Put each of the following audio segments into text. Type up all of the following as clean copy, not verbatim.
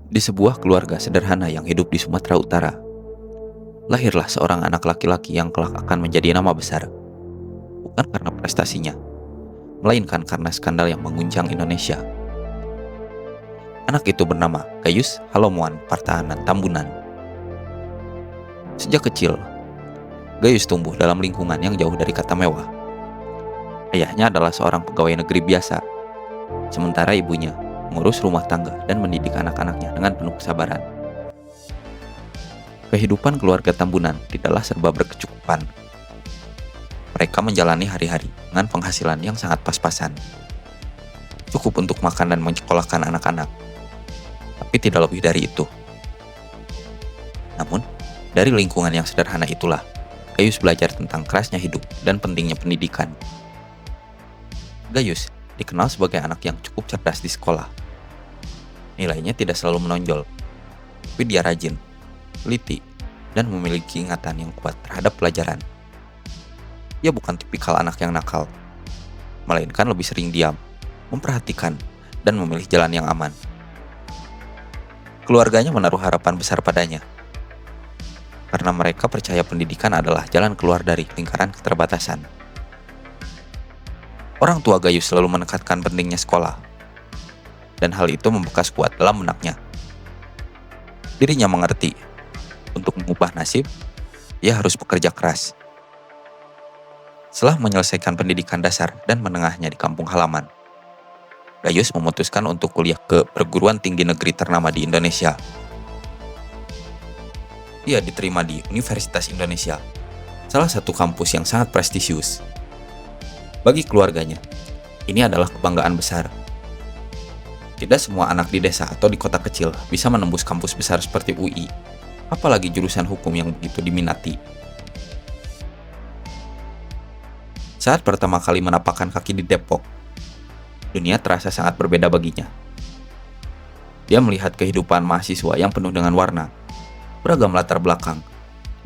Di sebuah keluarga sederhana yang hidup di Sumatera Utara, lahirlah seorang anak laki-laki yang kelak akan menjadi nama besar, bukan karena prestasinya, melainkan karena skandal yang mengguncang Indonesia. Anak itu bernama Gayus Halomuan Partahanan Tambunan. Sejak kecil, Gayus tumbuh dalam lingkungan yang jauh dari kata mewah. Ayahnya adalah seorang pegawai negeri biasa, sementara ibunya mengurus rumah tangga dan mendidik anak-anaknya dengan penuh kesabaran. Kehidupan keluarga Tambunan tidaklah serba berkecukupan. Mereka menjalani hari-hari dengan penghasilan yang sangat pas-pasan. Cukup untuk makan dan menyekolahkan anak-anak, tapi tidak lebih dari itu. Namun, dari lingkungan yang sederhana itulah, Gayus belajar tentang kerasnya hidup dan pentingnya pendidikan. Gayus dikenal sebagai anak yang cukup cerdas di sekolah. Nilainya tidak selalu menonjol, tapi dia rajin, teliti, dan memiliki ingatan yang kuat terhadap pelajaran. Ia bukan tipikal anak yang nakal, melainkan lebih sering diam, memperhatikan, dan memilih jalan yang aman. Keluarganya menaruh harapan besar padanya, karena mereka percaya pendidikan adalah jalan keluar dari lingkaran keterbatasan. Orang tua Gayus selalu menekankan pentingnya sekolah, dan hal itu membekas kuat dalam benaknya. Dirinya mengerti, untuk mengubah nasib, ia harus bekerja keras. Setelah menyelesaikan pendidikan dasar dan menengahnya di kampung halaman, Gayus memutuskan untuk kuliah ke perguruan tinggi negeri ternama di Indonesia. Ia diterima di Universitas Indonesia, salah satu kampus yang sangat prestisius. Bagi keluarganya, ini adalah kebanggaan besar. Tidak semua anak di desa atau di kota kecil bisa menembus kampus besar seperti UI, apalagi jurusan hukum yang begitu diminati. Saat pertama kali menapakkan kaki di Depok, dunia terasa sangat berbeda baginya. Dia melihat kehidupan mahasiswa yang penuh dengan warna, beragam latar belakang,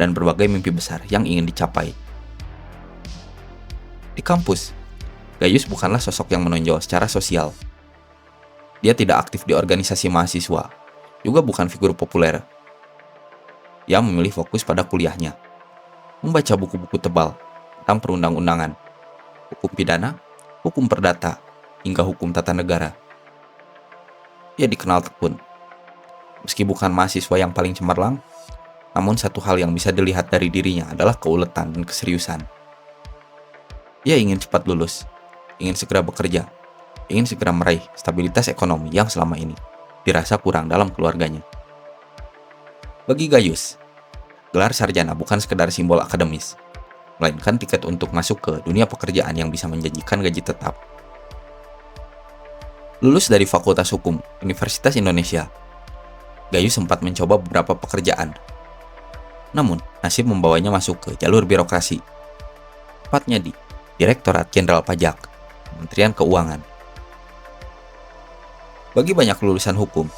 dan berbagai mimpi besar yang ingin dicapai. Di kampus, Gayus bukanlah sosok yang menonjol secara sosial. Dia tidak aktif di organisasi mahasiswa, juga bukan figur populer. Ia memilih fokus pada kuliahnya, membaca buku-buku tebal tentang perundang-undangan, hukum pidana, hukum perdata, hingga hukum tata negara. Ia dikenal tekun. Meski bukan mahasiswa yang paling cemerlang, namun satu hal yang bisa dilihat dari dirinya adalah keuletan dan keseriusan. Ia ingin cepat lulus, ingin segera bekerja, ingin segera meraih stabilitas ekonomi yang selama ini dirasa kurang dalam keluarganya. Bagi Gayus, gelar sarjana bukan sekedar simbol akademis, melainkan tiket untuk masuk ke dunia pekerjaan yang bisa menjanjikan gaji tetap. Lulus dari Fakultas Hukum Universitas Indonesia, Gayus sempat mencoba beberapa pekerjaan. Namun, nasib membawanya masuk ke jalur birokrasi, tepatnya di Direktorat Jenderal Pajak, Kementerian Keuangan. Bagi banyak lulusan hukum,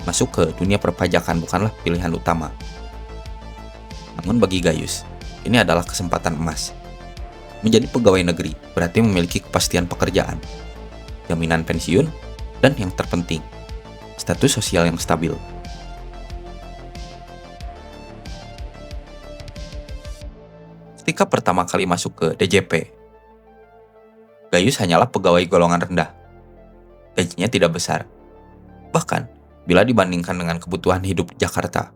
masuk ke dunia perpajakan bukanlah pilihan utama. Namun bagi Gayus, ini adalah kesempatan emas. Menjadi pegawai negeri berarti memiliki kepastian pekerjaan, jaminan pensiun, dan yang terpenting, status sosial yang stabil. Ketika pertama kali masuk ke DJP, Gayus hanyalah pegawai golongan rendah. Gajinya tidak besar. Bahkan, bila dibandingkan dengan kebutuhan hidup di Jakarta,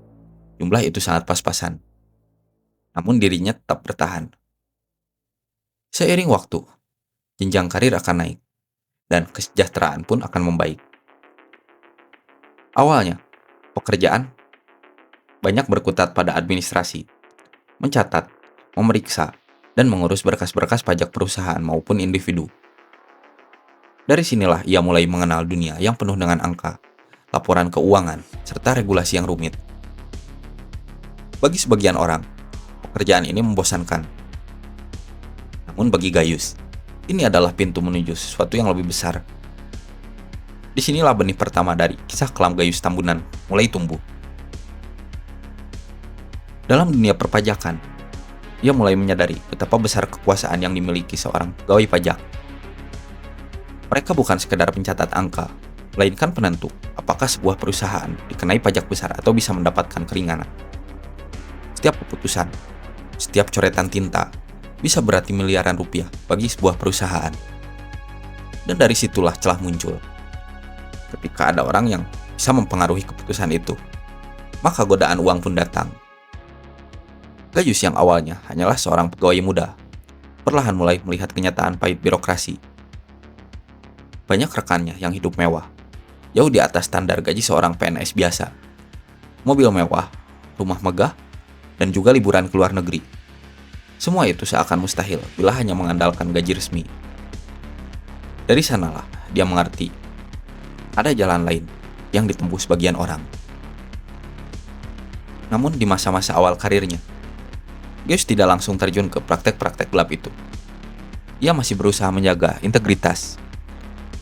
jumlah itu sangat pas-pasan. Namun dirinya tetap bertahan. Seiring waktu, jenjang karir akan naik, dan kesejahteraan pun akan membaik. Awalnya, pekerjaan banyak berkutat pada administrasi, mencatat, memeriksa, dan mengurus berkas-berkas pajak perusahaan maupun individu. Dari sinilah ia mulai mengenal dunia yang penuh dengan angka, laporan keuangan, serta regulasi yang rumit. Bagi sebagian orang, pekerjaan ini membosankan. Namun bagi Gayus, ini adalah pintu menuju sesuatu yang lebih besar. Disinilah benih pertama dari kisah kelam Gayus Tambunan mulai tumbuh. Dalam dunia perpajakan, ia mulai menyadari betapa besar kekuasaan yang dimiliki seorang pegawai pajak. Mereka bukan sekedar pencatat angka, melainkan penentu apakah sebuah perusahaan dikenai pajak besar atau bisa mendapatkan keringanan. Setiap keputusan, setiap coretan tinta bisa berarti miliaran rupiah bagi sebuah perusahaan. Dan dari situlah celah muncul. Ketika ada orang yang bisa mempengaruhi keputusan itu, maka godaan uang pun datang. Gayus yang awalnya hanyalah seorang pegawai muda, perlahan mulai melihat kenyataan pahit birokrasi. Banyak rekannya yang hidup mewah, jauh di atas standar gaji seorang PNS biasa. Mobil mewah, rumah megah, dan juga liburan ke luar negeri. Semua itu seakan mustahil bila hanya mengandalkan gaji resmi. Dari sanalah dia mengerti, ada jalan lain yang ditempuh sebagian orang. Namun di masa-masa awal karirnya, Gayus tidak langsung terjun ke praktek-praktek gelap itu. Ia masih berusaha menjaga integritas,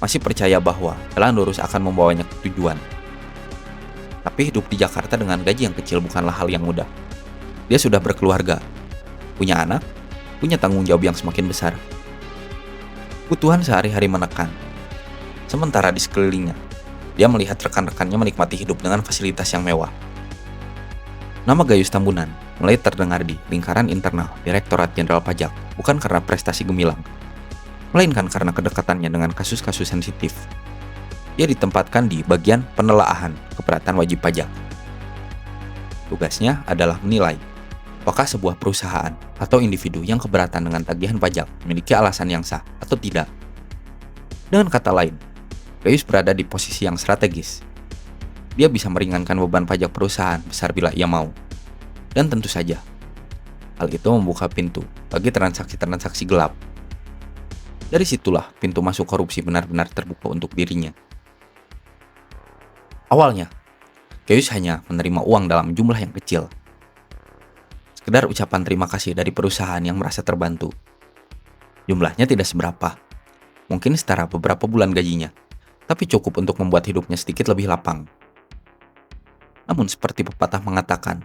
masih percaya bahwa jalan lurus akan membawanya ke tujuan. Tapi hidup di Jakarta dengan gaji yang kecil bukanlah hal yang mudah. Dia sudah berkeluarga, punya anak, punya tanggung jawab yang semakin besar. Kebutuhan sehari-hari menekan. Sementara di sekelilingnya, dia melihat rekan-rekannya menikmati hidup dengan fasilitas yang mewah. Nama Gayus Tambunan mulai terdengar di lingkaran internal Direktorat Jenderal Pajak, bukan karena prestasi gemilang, melainkan karena kedekatannya dengan kasus-kasus sensitif. Dia ditempatkan di bagian penelaahan keberatan wajib pajak. Tugasnya adalah menilai apakah sebuah perusahaan atau individu yang keberatan dengan tagihan pajak memiliki alasan yang sah atau tidak. Dengan kata lain, Gayus berada di posisi yang strategis. Dia bisa meringankan beban pajak perusahaan besar bila ia mau. Dan tentu saja, hal itu membuka pintu bagi transaksi-transaksi gelap. Dari situlah pintu masuk korupsi benar-benar terbuka untuk dirinya. Awalnya, Gayus hanya menerima uang dalam jumlah yang kecil. Sekedar ucapan terima kasih dari perusahaan yang merasa terbantu. Jumlahnya tidak seberapa, mungkin setara beberapa bulan gajinya, tapi cukup untuk membuat hidupnya sedikit lebih lapang. Namun seperti pepatah mengatakan,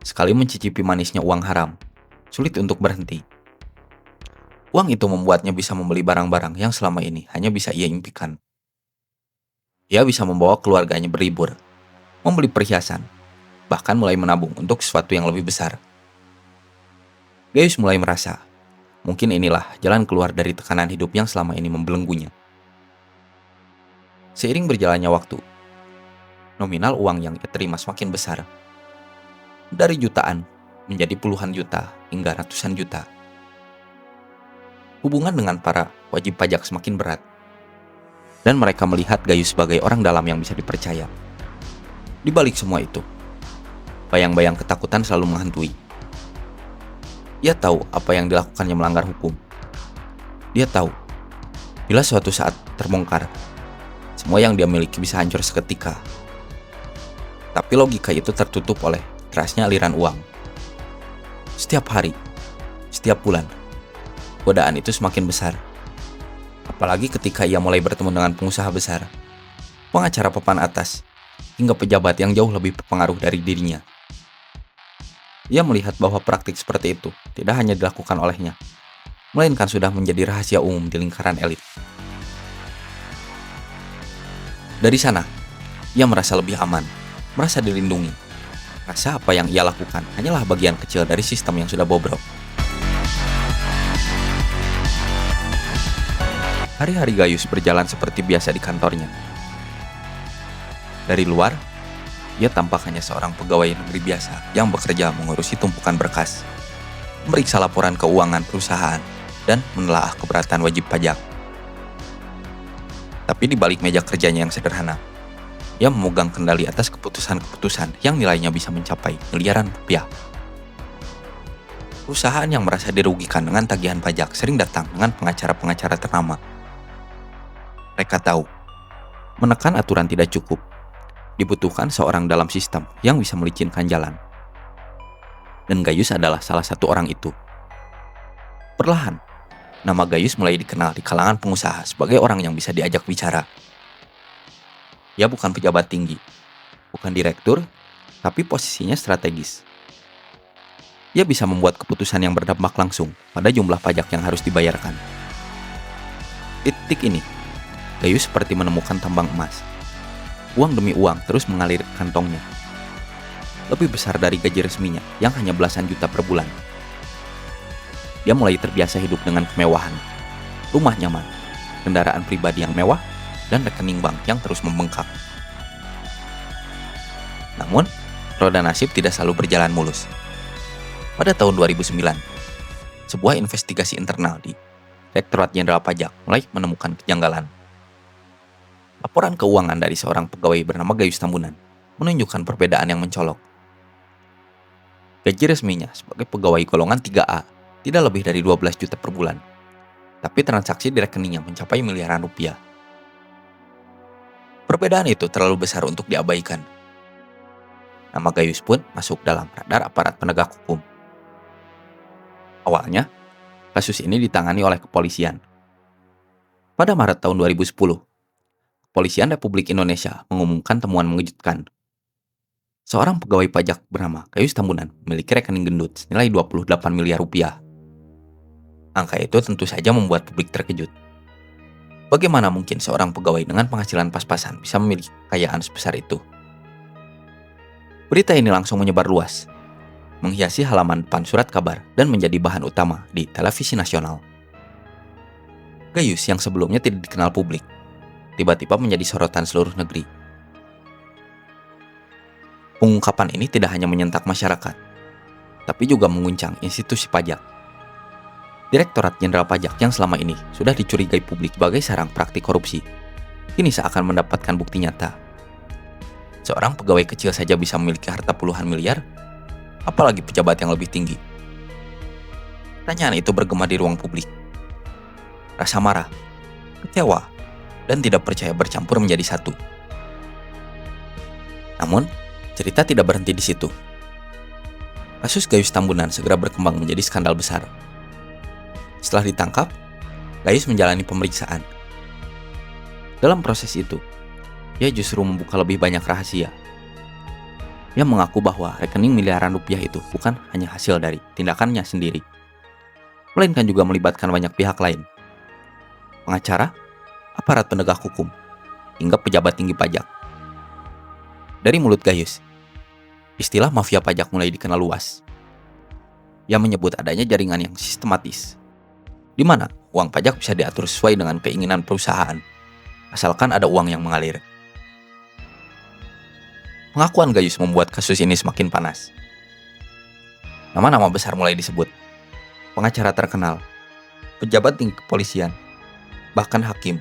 sekali mencicipi manisnya uang haram, sulit untuk berhenti. Uang itu membuatnya bisa membeli barang-barang yang selama ini hanya bisa ia impikan. Ia bisa membawa keluarganya berlibur, membeli perhiasan, bahkan mulai menabung untuk sesuatu yang lebih besar. Gayus mulai merasa, mungkin inilah jalan keluar dari tekanan hidup yang selama ini membelenggunya. Seiring berjalannya waktu, nominal uang yang ia terima semakin besar. Dari jutaan menjadi puluhan juta hingga ratusan juta. Hubungan dengan para wajib pajak semakin berat. Dan mereka melihat Gayus sebagai orang dalam yang bisa dipercaya. Di balik semua itu, bayang-bayang ketakutan selalu menghantui. Ia tahu apa yang dilakukannya melanggar hukum. Dia tahu, bila suatu saat terbongkar, semua yang dia miliki bisa hancur seketika. Tapi logika itu tertutup oleh derasnya aliran uang. Setiap hari, setiap bulan, godaan itu semakin besar. Apalagi ketika ia mulai bertemu dengan pengusaha besar, pengacara papan atas, hingga pejabat yang jauh lebih berpengaruh dari dirinya. Ia melihat bahwa praktik seperti itu tidak hanya dilakukan olehnya, melainkan sudah menjadi rahasia umum di lingkaran elit. Dari sana, ia merasa lebih aman, merasa dilindungi. Rasa apa yang ia lakukan hanyalah bagian kecil dari sistem yang sudah bobrok. Hari-hari Gayus berjalan seperti biasa di kantornya. Dari luar, ia tampak hanya seorang pegawai negeri biasa yang bekerja mengurusi tumpukan berkas, memeriksa laporan keuangan perusahaan, dan menelaah keberatan wajib pajak. Tapi di balik meja kerjanya yang sederhana, ia memegang kendali atas keputusan-keputusan yang nilainya bisa mencapai miliaran rupiah. Perusahaan yang merasa dirugikan dengan tagihan pajak sering datang dengan pengacara-pengacara ternama. Mereka tahu, menekan aturan tidak cukup. Dibutuhkan seorang dalam sistem yang bisa melicinkan jalan. Dan Gayus adalah salah satu orang itu. Perlahan, nama Gayus mulai dikenal di kalangan pengusaha sebagai orang yang bisa diajak bicara. Ia bukan pejabat tinggi, bukan direktur, tapi posisinya strategis. Ia bisa membuat keputusan yang berdampak langsung pada jumlah pajak yang harus dibayarkan. Di titik ini, Gayus seperti menemukan tambang emas. Uang demi uang terus mengalir ke kantongnya. Lebih besar dari gaji resminya yang hanya belasan juta per bulan. Dia mulai terbiasa hidup dengan kemewahan. Rumah nyaman, kendaraan pribadi yang mewah, dan rekening bank yang terus membengkak. Namun, roda nasib tidak selalu berjalan mulus. Pada tahun 2009, sebuah investigasi internal di Direktorat Jenderal Pajak mulai menemukan kejanggalan. Laporan keuangan dari seorang pegawai bernama Gayus Tambunan menunjukkan perbedaan yang mencolok. Gaji resminya sebagai pegawai golongan 3A tidak lebih dari 12 juta per bulan, tapi transaksi di rekeningnya mencapai miliaran rupiah. Perbedaan itu terlalu besar untuk diabaikan. Nama Gayus pun masuk dalam radar aparat penegak hukum. Awalnya, kasus ini ditangani oleh kepolisian. Pada Maret tahun 2010, Kepolisian Republik Indonesia mengumumkan temuan mengejutkan. Seorang pegawai pajak bernama Gayus Tambunan memiliki rekening gendut senilai 28 miliar rupiah. Angka itu tentu saja membuat publik terkejut. Bagaimana mungkin seorang pegawai dengan penghasilan pas-pasan bisa memiliki kekayaan sebesar itu? Berita ini langsung menyebar luas, menghiasi halaman depan surat kabar dan menjadi bahan utama di televisi nasional. Gayus yang sebelumnya tidak dikenal publik, tiba-tiba menjadi sorotan seluruh negeri. Pengungkapan ini tidak hanya menyentak masyarakat, tapi juga mengguncang institusi pajak. Direktorat Jenderal Pajak yang selama ini sudah dicurigai publik sebagai sarang praktik korupsi, kini seakan mendapatkan bukti nyata. Seorang pegawai kecil saja bisa memiliki harta puluhan miliar, apalagi pejabat yang lebih tinggi. Pertanyaan itu bergema di ruang publik. Rasa marah, kecewa, dan tidak percaya bercampur menjadi satu. Namun, cerita tidak berhenti di situ. Kasus Gayus Tambunan segera berkembang menjadi skandal besar. Setelah ditangkap, Gayus menjalani pemeriksaan. Dalam proses itu, dia justru membuka lebih banyak rahasia. Dia mengaku bahwa rekening miliaran rupiah itu bukan hanya hasil dari tindakannya sendiri, melainkan juga melibatkan banyak pihak lain. Pengacara, aparat penegak hukum, hingga pejabat tinggi pajak. Dari mulut Gayus, istilah mafia pajak mulai dikenal luas. Ia menyebut adanya jaringan yang sistematis, di mana uang pajak bisa diatur sesuai dengan keinginan perusahaan, asalkan ada uang yang mengalir. Pengakuan Gayus membuat kasus ini semakin panas. Nama-nama besar mulai disebut, pengacara terkenal, pejabat tinggi kepolisian, bahkan hakim.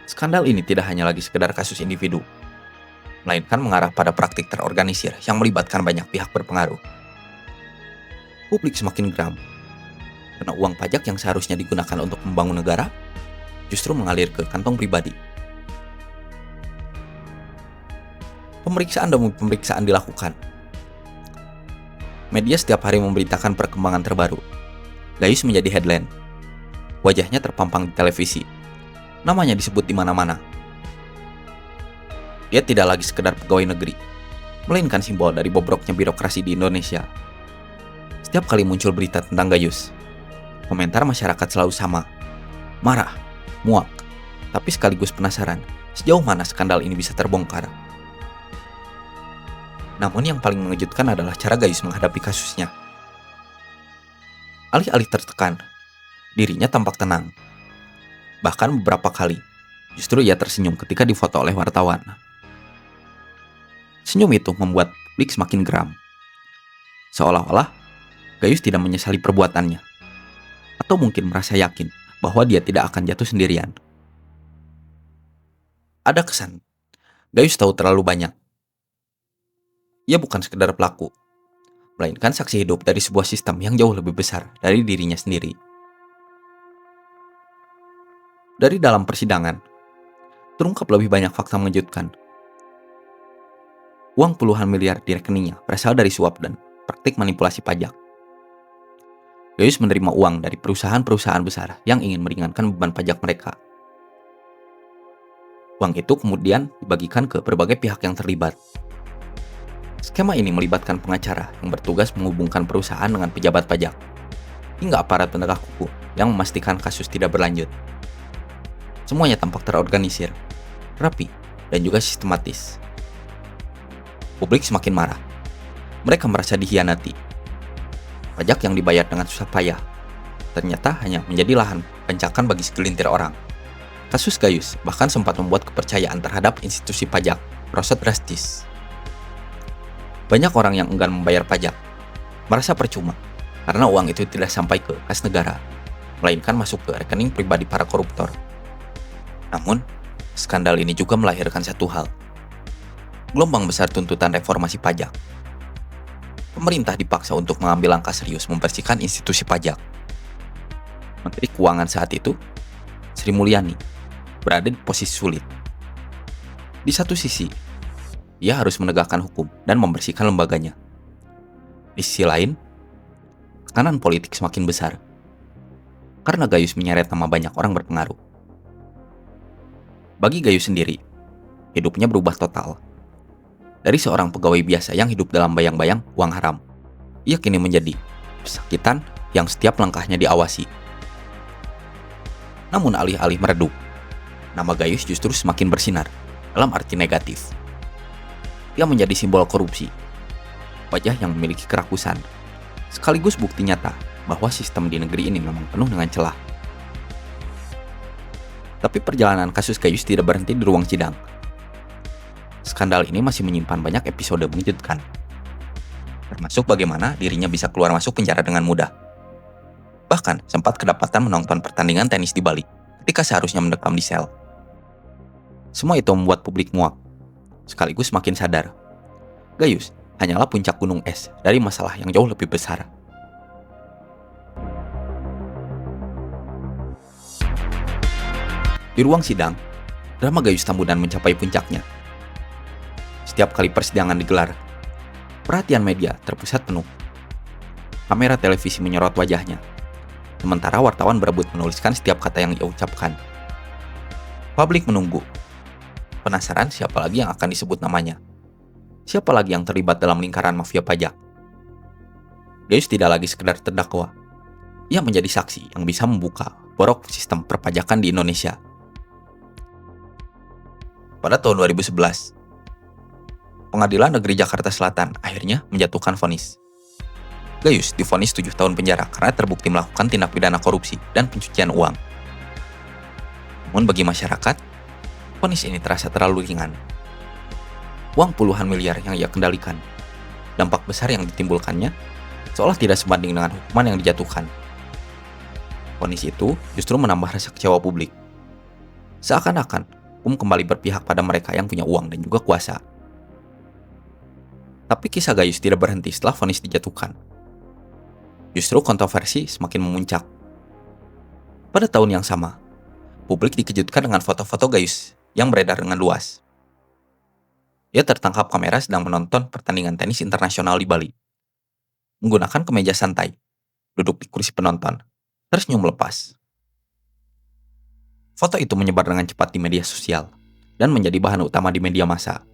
Skandal ini tidak hanya lagi sekedar kasus individu, melainkan mengarah pada praktik terorganisir yang melibatkan banyak pihak berpengaruh. Publik semakin geram, karena uang pajak yang seharusnya digunakan untuk membangun negara, justru mengalir ke kantong pribadi. Pemeriksaan demi pemeriksaan dilakukan. Media setiap hari memberitakan perkembangan terbaru. Gayus menjadi headline. Wajahnya terpampang di televisi. Namanya disebut di mana-mana. Dia tidak lagi sekedar pegawai negeri, melainkan simbol dari bobroknya birokrasi di Indonesia. Setiap kali muncul berita tentang Gayus, komentar masyarakat selalu sama. Marah, muak, tapi sekaligus penasaran sejauh mana skandal ini bisa terbongkar. Namun yang paling mengejutkan adalah cara Gayus menghadapi kasusnya. Alih-alih tertekan, dirinya tampak tenang. Bahkan beberapa kali, justru ia tersenyum ketika difoto oleh wartawan. Senyum itu membuat publik semakin geram. Seolah-olah Gayus tidak menyesali perbuatannya, atau mungkin merasa yakin bahwa dia tidak akan jatuh sendirian. Ada kesan, Gayus tahu terlalu banyak. Ia bukan sekedar pelaku, melainkan saksi hidup dari sebuah sistem yang jauh lebih besar dari dirinya sendiri. Dari dalam persidangan, terungkap lebih banyak fakta mengejutkan. Uang puluhan miliar di rekeningnya berasal dari suap dan praktik manipulasi pajak. Gayus menerima uang dari perusahaan-perusahaan besar yang ingin meringankan beban pajak mereka. Uang itu kemudian dibagikan ke berbagai pihak yang terlibat. Skema ini melibatkan pengacara yang bertugas menghubungkan perusahaan dengan pejabat pajak, hingga aparat penegak hukum yang memastikan kasus tidak berlanjut. Semuanya tampak terorganisir, rapi, dan juga sistematis. Publik semakin marah. Mereka merasa dikhianati. Pajak yang dibayar dengan susah payah ternyata hanya menjadi lahan pencakan bagi segelintir orang. Kasus Gayus bahkan sempat membuat kepercayaan terhadap institusi pajak merosot drastis. Banyak orang yang enggan membayar pajak merasa percuma karena uang itu tidak sampai ke kas negara, melainkan masuk ke rekening pribadi para koruptor. Namun, skandal ini juga melahirkan satu hal. Gelombang besar tuntutan reformasi pajak. Pemerintah dipaksa untuk mengambil langkah serius membersihkan institusi pajak. Menteri Keuangan saat itu, Sri Mulyani, berada di posisi sulit. Di satu sisi, ia harus menegakkan hukum dan membersihkan lembaganya. Di sisi lain, tekanan politik semakin besar karena Gayus menyeret nama banyak orang berpengaruh. Bagi Gayus sendiri, hidupnya berubah total. Dari seorang pegawai biasa yang hidup dalam bayang-bayang uang haram, ia kini menjadi pesakitan yang setiap langkahnya diawasi. Namun alih-alih meredup, nama Gayus justru semakin bersinar dalam arti negatif. Ia menjadi simbol korupsi, wajah yang memiliki kerakusan, sekaligus bukti nyata bahwa sistem di negeri ini memang penuh dengan celah. Tapi perjalanan kasus Gayus tidak berhenti di ruang sidang. Skandal ini masih menyimpan banyak episode mengejutkan, termasuk bagaimana dirinya bisa keluar masuk penjara dengan mudah. Bahkan sempat kedapatan menonton pertandingan tenis di Bali ketika seharusnya mendekam di sel. Semua itu membuat publik muak, sekaligus makin sadar. Gayus hanyalah puncak gunung es dari masalah yang jauh lebih besar. Di ruang sidang, drama Gayus Tambunan mencapai puncaknya. Setiap kali persidangan digelar, perhatian media terpusat penuh. Kamera televisi menyorot wajahnya, sementara wartawan berebut menuliskan setiap kata yang ia ucapkan. Publik menunggu, penasaran siapa lagi yang akan disebut namanya. Siapa lagi yang terlibat dalam lingkaran mafia pajak. Gayus tidak lagi sekedar terdakwa. Ia menjadi saksi yang bisa membuka borok sistem perpajakan di Indonesia. Pada tahun 2011, Pengadilan Negeri Jakarta Selatan akhirnya menjatuhkan vonis. Gayus divonis 7 tahun penjara karena terbukti melakukan tindak pidana korupsi dan pencucian uang. Namun bagi masyarakat, vonis ini terasa terlalu ringan. Uang puluhan miliar yang ia kendalikan, dampak besar yang ditimbulkannya, seolah tidak sebanding dengan hukuman yang dijatuhkan. Vonis itu justru menambah rasa kecewa publik. Seakan-akan, hukum kembali berpihak pada mereka yang punya uang dan juga kuasa. Tapi kisah Gayus tidak berhenti setelah vonis dijatuhkan. Justru kontroversi semakin memuncak. Pada tahun yang sama, publik dikejutkan dengan foto-foto Gayus yang beredar dengan luas. Ia tertangkap kamera sedang menonton pertandingan tenis internasional di Bali. Menggunakan kemeja santai, duduk di kursi penonton, tersenyum lepas. Foto itu menyebar dengan cepat di media sosial dan menjadi bahan utama di media massa.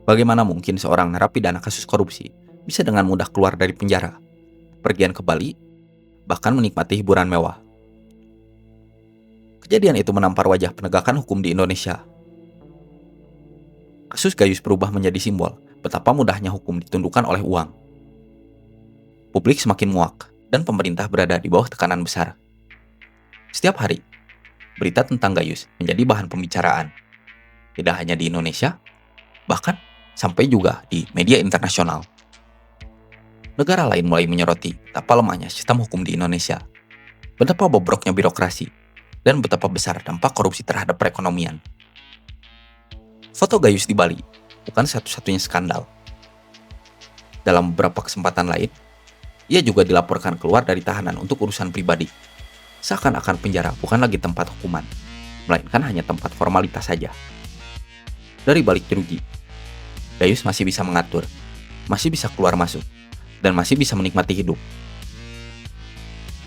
Bagaimana mungkin seorang narapidana kasus korupsi bisa dengan mudah keluar dari penjara, pergian ke Bali, bahkan menikmati hiburan mewah? Kejadian itu menampar wajah penegakan hukum di Indonesia. Kasus Gayus berubah menjadi simbol betapa mudahnya hukum ditundukkan oleh uang. Publik semakin muak dan pemerintah berada di bawah tekanan besar. Setiap hari, berita tentang Gayus menjadi bahan pembicaraan. Tidak hanya di Indonesia, bahkan sampai juga di media internasional. Negara lain mulai menyoroti betapa lemahnya sistem hukum di Indonesia, betapa bobroknya birokrasi, dan betapa besar dampak korupsi terhadap perekonomian. Foto Gayus di Bali bukan satu-satunya skandal. Dalam beberapa kesempatan lain, ia juga dilaporkan keluar dari tahanan untuk urusan pribadi. Seakan-akan penjara bukan lagi tempat hukuman, melainkan hanya tempat formalitas saja. Dari balik jeruji, Gayus masih bisa mengatur, masih bisa keluar masuk, dan masih bisa menikmati hidup.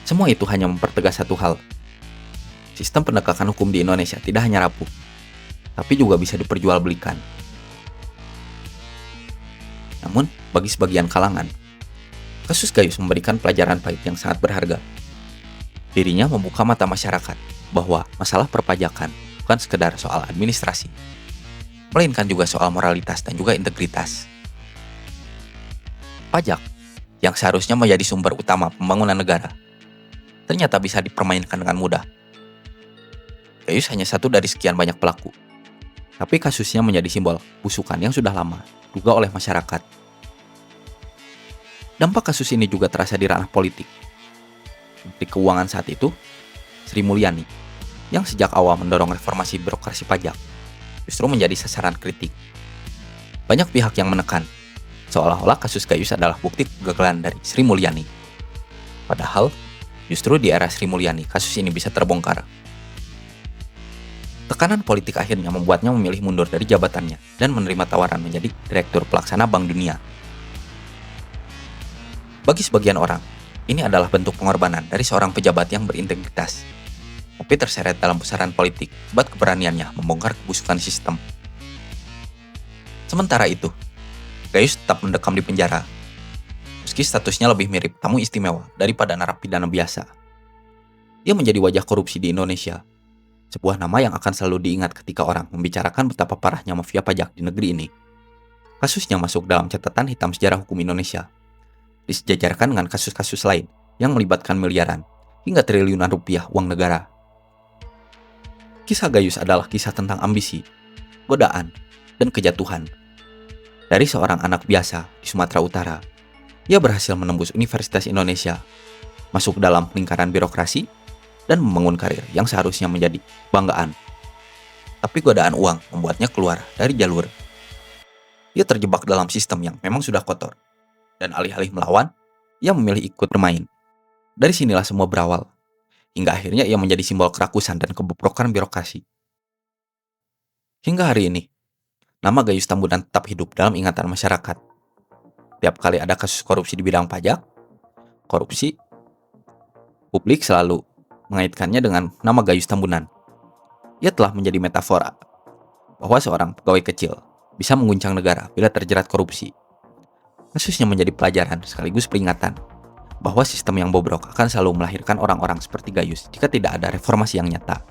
Semua itu hanya mempertegas satu hal. Sistem penegakan hukum di Indonesia tidak hanya rapuh, tapi juga bisa diperjualbelikan. Namun, bagi sebagian kalangan, kasus Gayus memberikan pelajaran pahit yang sangat berharga. Dirinya membuka mata masyarakat bahwa masalah perpajakan bukan sekedar soal administrasi, melainkan juga soal moralitas dan juga integritas. Pajak, yang seharusnya menjadi sumber utama pembangunan negara, ternyata bisa dipermainkan dengan mudah. Gayus hanya satu dari sekian banyak pelaku, tapi kasusnya menjadi simbol busukan yang sudah lama diduga oleh masyarakat. Dampak kasus ini juga terasa di ranah politik. Menteri Keuangan saat itu, Sri Mulyani, yang sejak awal mendorong reformasi birokrasi pajak, justru menjadi sasaran kritik. Banyak pihak yang menekan, seolah-olah kasus Gayus adalah bukti kegagalan dari Sri Mulyani. Padahal, justru di era Sri Mulyani kasus ini bisa terbongkar. Tekanan politik akhirnya membuatnya memilih mundur dari jabatannya dan menerima tawaran menjadi Direktur Pelaksana Bank Dunia. Bagi sebagian orang, ini adalah bentuk pengorbanan dari seorang pejabat yang berintegritas, tapi terseret dalam pusaran politik sebab keberaniannya membongkar kebusukan sistem. Sementara itu, Gayus tetap mendekam di penjara, meski statusnya lebih mirip tamu istimewa daripada narapidana biasa. Dia menjadi wajah korupsi di Indonesia, sebuah nama yang akan selalu diingat ketika orang membicarakan betapa parahnya mafia pajak di negeri ini. Kasusnya masuk dalam catatan hitam sejarah hukum Indonesia, disejajarkan dengan kasus-kasus lain yang melibatkan miliaran hingga triliunan rupiah uang negara. Kisah Gayus adalah kisah tentang ambisi, godaan, dan kejatuhan. Dari seorang anak biasa di Sumatera Utara, ia berhasil menembus Universitas Indonesia, masuk dalam lingkaran birokrasi, dan membangun karir yang seharusnya menjadi banggaan. Tapi godaan uang membuatnya keluar dari jalur. Ia terjebak dalam sistem yang memang sudah kotor, dan alih-alih melawan, ia memilih ikut bermain. Dari sinilah semua berawal, hingga akhirnya ia menjadi simbol kerakusan dan kebobrokan birokrasi. Hingga hari ini, nama Gayus Tambunan tetap hidup dalam ingatan masyarakat. Tiap kali ada kasus korupsi di bidang pajak, korupsi, publik selalu mengaitkannya dengan nama Gayus Tambunan. Ia telah menjadi metafora bahwa seorang pegawai kecil bisa mengguncang negara bila terjerat korupsi. Kasusnya menjadi pelajaran sekaligus peringatan bahwa sistem yang bobrok akan selalu melahirkan orang-orang seperti Gayus jika tidak ada reformasi yang nyata.